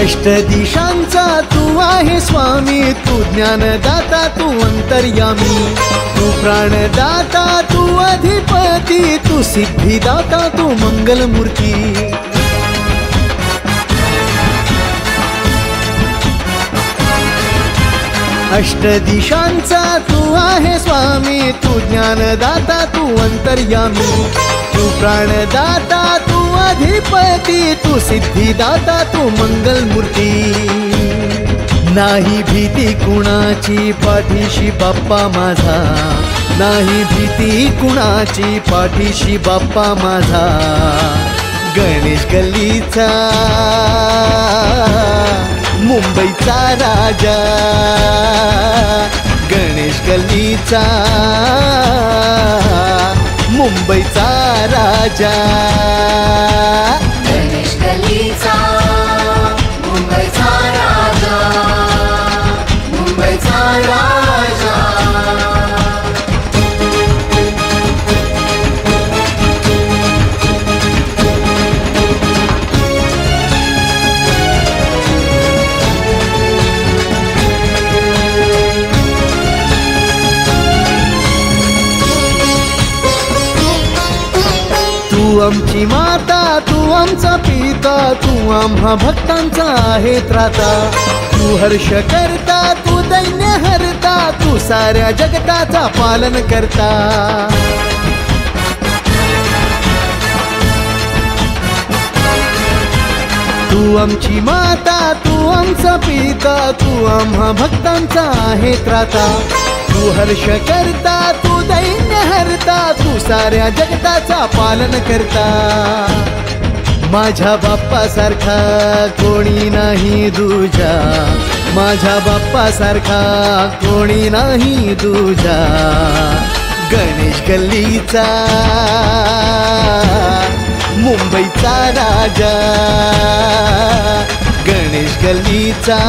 अष्टदिशांचा तू आहे स्वामी, तू ज्ञानदाता तू अंतर्यामी, तू प्राणदाता तू अधिपती, तू सिद्धिदाता तू मंगलमूर्ती। अष्टदिशांचा तू आहे स्वामी, तू ज्ञानदाता तू अंतर्यामी, तू प्राणदाता तू अधिपती, तू सिद्धिदाता तू मंगलमूर्ती। नाही भीती कुणाची पाठीशी बाप्पा माझा, नाही भीती कुणाची पाठीशी बाप्पा माझा। गणेश गल्लीचा मुंबईचा राजा, गणेश गल्लीचा मुंबईचा राजा, गणेश गल्लीचा मुंबईचा राजा, मुंबईचा राजा। तू आमची माता, तू आमचा पिता, तू आम्हा भक्तांचा आहे त्राता। तू हर्ष करता, तू दैन्य हरता, तू साऱ्या जगताचा पालन करता। तू आमची माता, तू आमचा पिता, तू आम्हा भक्तांचा आहे त्राता। तू हर्ष करता, तू दैन्य हरता, तू साऱ्या जगताचा पालन करता। माझ्या बाप्पा सारखा कोणी नाही दूजा, माझ्या बाप्पा सारखा कोणी नाही दूजा। गणेश गल्लीचा मुंबईचा राजा, गणेश गल्लीचा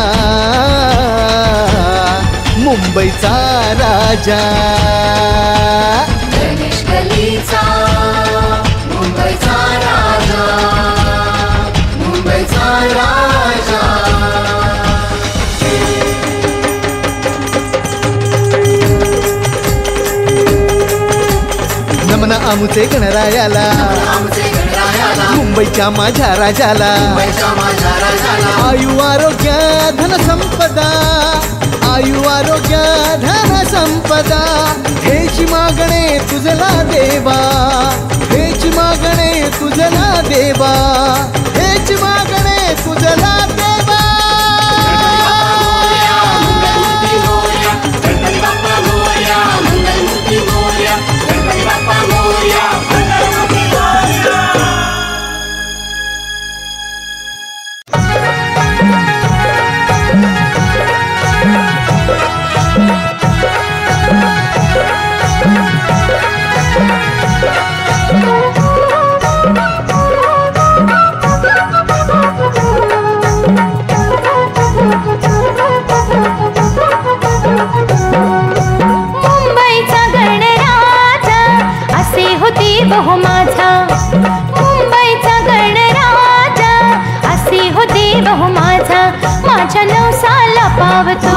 मुंबईचा राजा, गणेश गल्लीचा मुंबईचा राजा, मुंबईचा राजा। नमन आमुचे गणरायाला, मुंबईच्या माझ्या राजाला। आयु आरोग्य धन संपदा, आयु आरोग्य धन संपदा, हेच मागणे तुझला देवा, हेच मागणे तुझला देवा, हेच मागणे तुझला देवा। बहु माझा मुंबईचा गणराजा, असे होते बहु माझा। माझ्या नवसाला पावतो,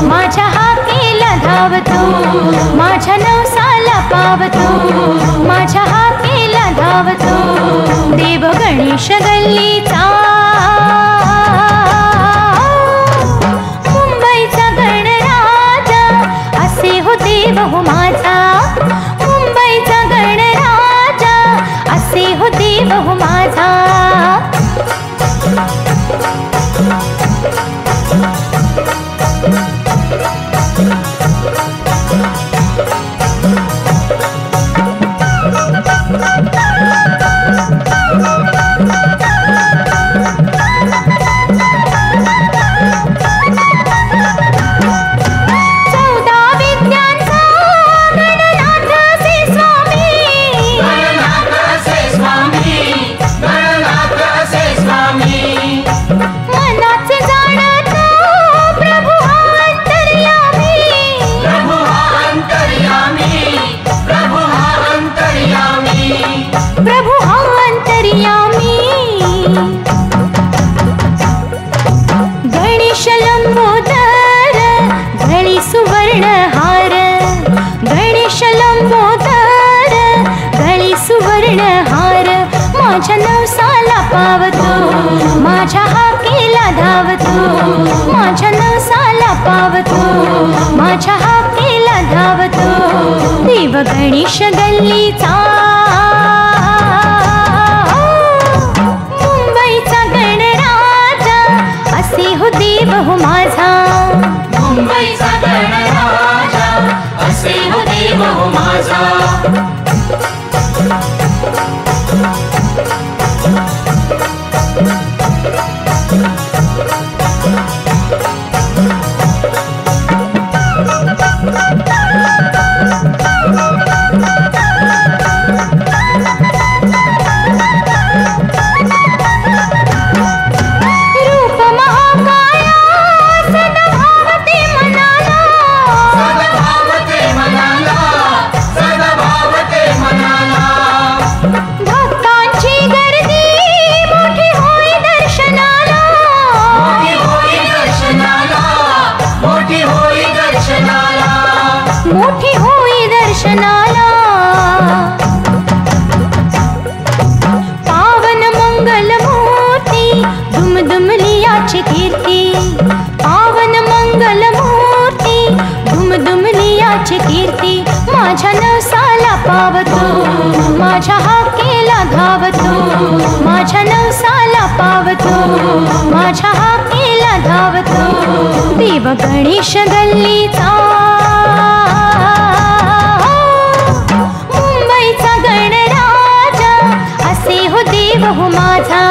माझ्या हाकेला धावतो, माझ्या नवसाला पावतो, माझ्या हाकेला धावतो। देव गणेश गल्लीचा मुंबईचा गणराजा, असे होते बहु माझा। मुंबईचा गणराजा, असे होते बहु माझा। माझ्या नवसाला पावतो, माझ्या हाकेला धावतो, माझ्या नवसाला पावतो, माझ्या हाकेला धावतो, देव गणेश गल्लीचा, मुंबईचा गणराजा, असे हो देव हो माझा, मुंबईचा गणराजा, असे हो देव हो माझा. मोठी होई दर्शनाला, पावन मंगल मूर्ती, दुमदुमली याची कीर्ती, पावन मंगल मूर्ती, दुमदुमली याची कीर्ती, माझ्या नवसाला पावतो, माझ्या हाकेला धावतो, माझ्या नवसाला पावतो, माझ्या हाकेला धावतो, देव गणेश गल्लीचा, मुंबईचा गणराजा, असे हो देव हो माझा,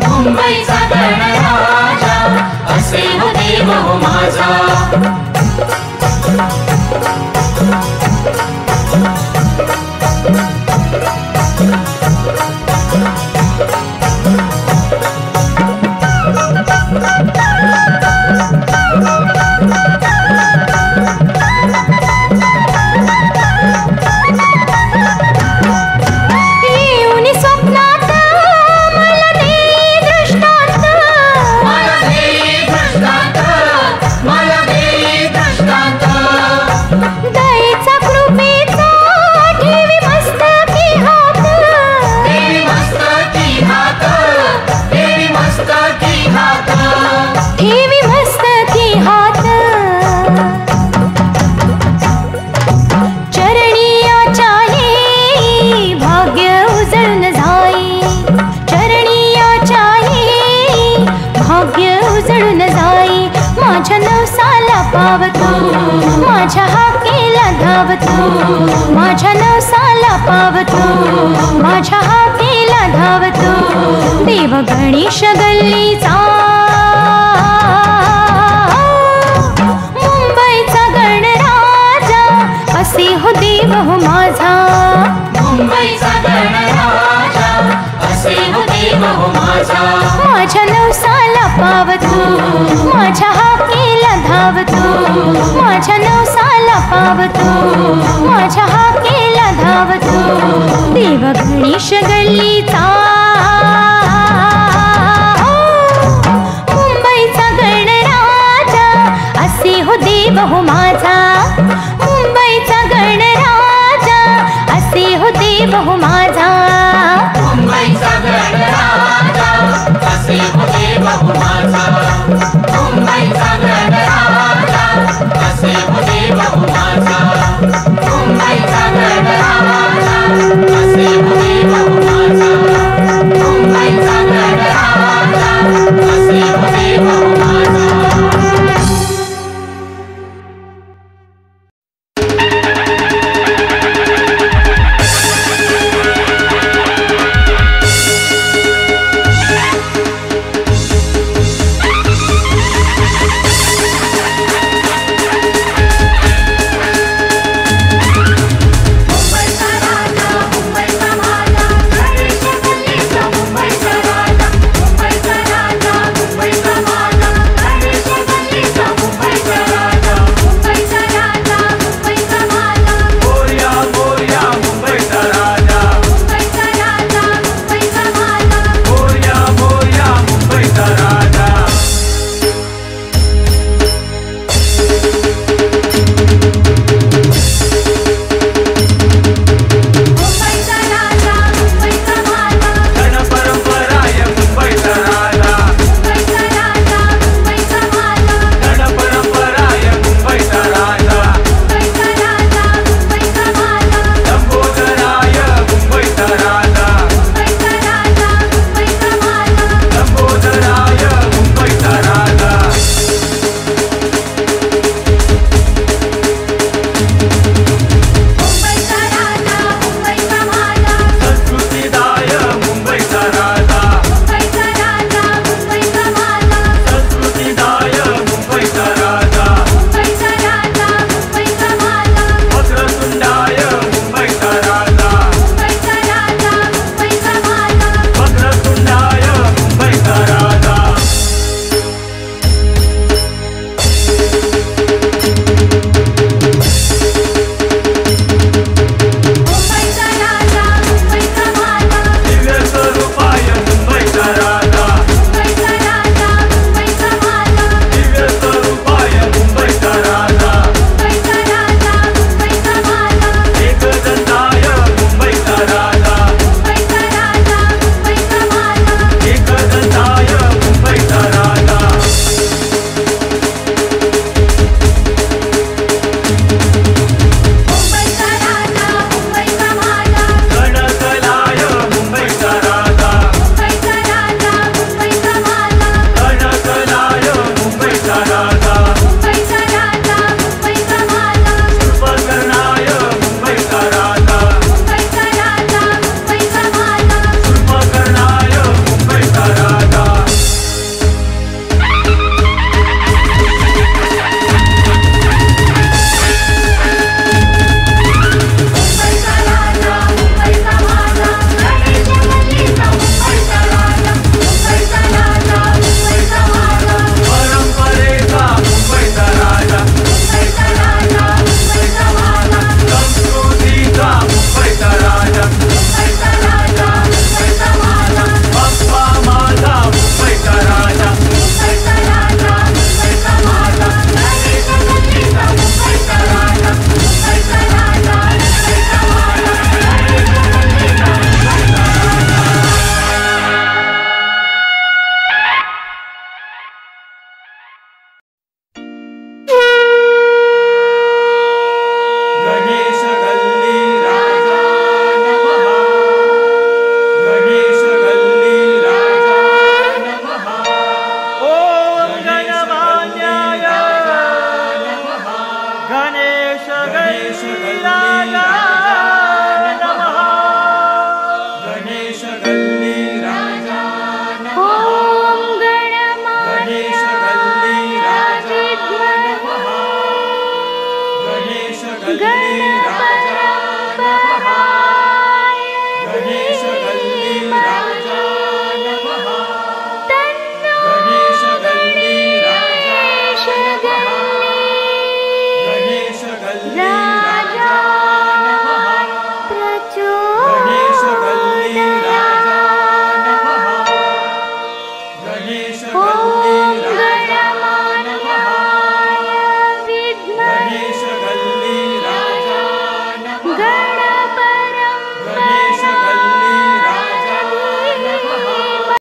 मुंबईचा गणराजा, असे हो देव हो माझा. ठेवी मस्तकी हात, चरणियाच्या येई भाग्य उजळून जाई, चरणियाच्या येई भाग्य उजळून जाई, माझ्या नवसाला पावतो, माझ्या हाकेला धावतो, माझ्या नवसाला पावतो, माझ्या हाकेला धावतो, देव गणेश गल्लीचा, मुंबईचा गणराजा, असे हो देव हो माझा, मुंबईचा गणराजा, असे हो देव हो माझा. माझ्या नवसाला पावतो, माझ्या हाकेला धावतो, माझ्या नवसाला पावतो, माझ्या हाकेला धावतो, देव गणेश गल्लीचा, मुंबईचा गणराजा, असे हो देव हो माझा, मुंबईचा गणराजा, असे हो देव हो माझा.